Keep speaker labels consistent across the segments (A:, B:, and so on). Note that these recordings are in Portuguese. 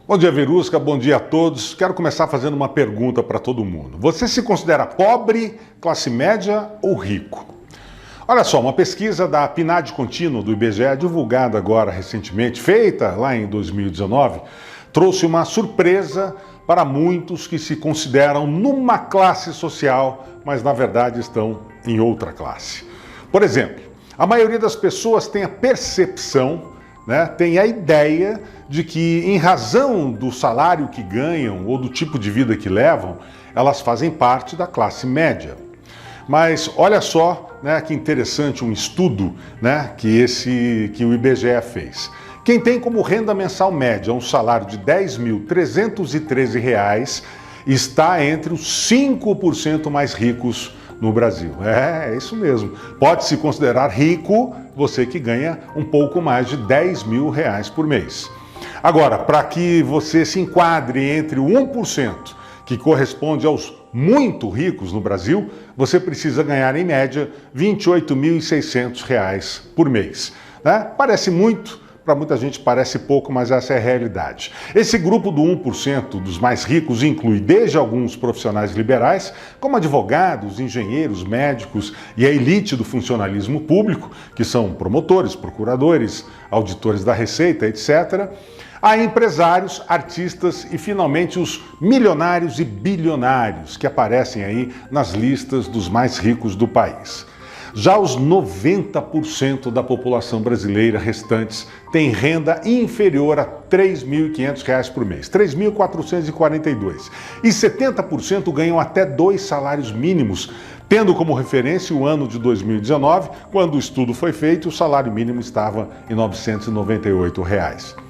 A: Bom dia, Verusca, bom dia a todos. Quero começar fazendo uma pergunta para todo mundo. Você se considera pobre, classe média ou rico? Olha só, uma pesquisa da PNAD Contínuo do IBGE, divulgada agora recentemente, feita lá em 2019, trouxe uma surpresa para muitos que se consideram numa classe social, mas na verdade estão em outra classe. Por exemplo, a maioria das pessoas tem a percepção, tem a ideia de que, em razão do salário que ganham ou do tipo de vida que levam, elas fazem parte da classe média. Mas olha só, que interessante um estudo que o IBGE fez. Quem tem como renda mensal média um salário de R$ 10.313 está entre os 5% mais ricos no Brasil. É isso mesmo. Pode-se considerar rico você que ganha um pouco mais de R$ 10.000 por mês. Agora, para que você se enquadre entre o 1%, que corresponde aos muito ricos no Brasil, você precisa ganhar, em média, R$ 28.600 por mês. Parece muito, para muita gente parece pouco, mas essa é a realidade. Esse grupo do 1% dos mais ricos inclui desde alguns profissionais liberais, como advogados, engenheiros, médicos e a elite do funcionalismo público, que são promotores, procuradores, auditores da Receita, etc., a empresários, artistas e, finalmente, os milionários e bilionários que aparecem aí nas listas dos mais ricos do país. Já os 90% da população brasileira restantes tem renda inferior a R$ 3.500 por mês, R$ 3.442. E 70% ganham até 2 salários mínimos, tendo como referência o ano de 2019, quando o estudo foi feito, o salário mínimo estava em R$ 998.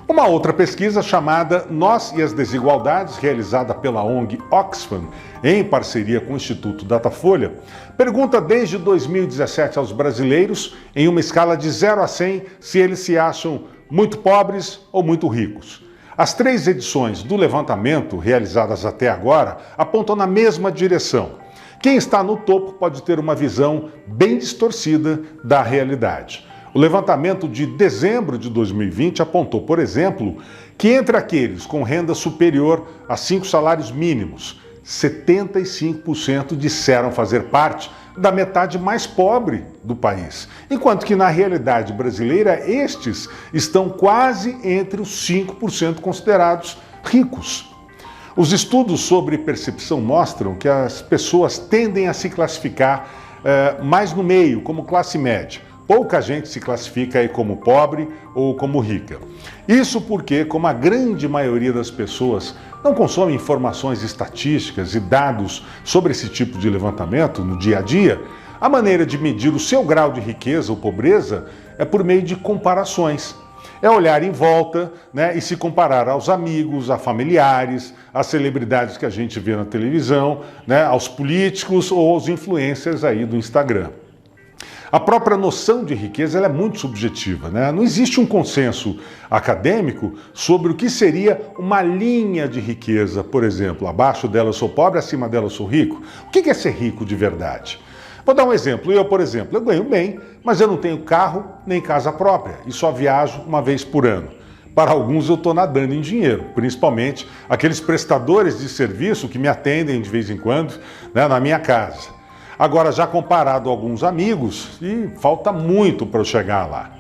A: Uma outra pesquisa chamada Nós e as Desigualdades, realizada pela ONG Oxfam, em parceria com o Instituto Datafolha, pergunta desde 2017 aos brasileiros, em uma escala de 0 a 100, se eles se acham muito pobres ou muito ricos. As 3 edições do levantamento, realizadas até agora, apontam na mesma direção. Quem está no topo pode ter uma visão bem distorcida da realidade. O levantamento de dezembro de 2020 apontou, por exemplo, que entre aqueles com renda superior a 5 salários mínimos, 75% disseram fazer parte da metade mais pobre do país, enquanto que na realidade brasileira estes estão quase entre os 5% considerados ricos. Os estudos sobre percepção mostram que as pessoas tendem a se classificar mais no meio, como classe média. Pouca gente se classifica aí como pobre ou como rica. Isso porque, como a grande maioria das pessoas não consome informações estatísticas e dados sobre esse tipo de levantamento no dia a dia, a maneira de medir o seu grau de riqueza ou pobreza é por meio de comparações. É olhar em volta e se comparar aos amigos, a familiares, às celebridades que a gente vê na televisão, aos políticos ou aos influencers aí do Instagram. A própria noção de riqueza é muito subjetiva, Não existe um consenso acadêmico sobre o que seria uma linha de riqueza, por exemplo, abaixo dela eu sou pobre, acima dela eu sou rico. O que é ser rico de verdade? Vou dar um exemplo. Eu ganho bem, mas eu não tenho carro nem casa própria e só viajo uma vez por ano. Para alguns eu estou nadando em dinheiro, principalmente aqueles prestadores de serviço que me atendem de vez em quando na minha casa. Agora, já comparado a alguns amigos, falta muito para eu chegar lá.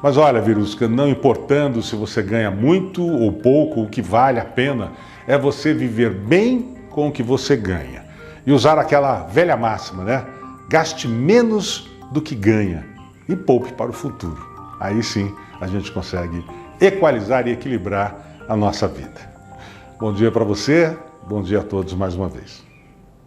A: Mas olha, Verusca, não importando se você ganha muito ou pouco, o que vale a pena é você viver bem com o que você ganha. E usar aquela velha máxima, Gaste menos do que ganha e poupe para o futuro. Aí sim a gente consegue equalizar e equilibrar a nossa vida. Bom dia para você, bom dia a todos mais uma vez.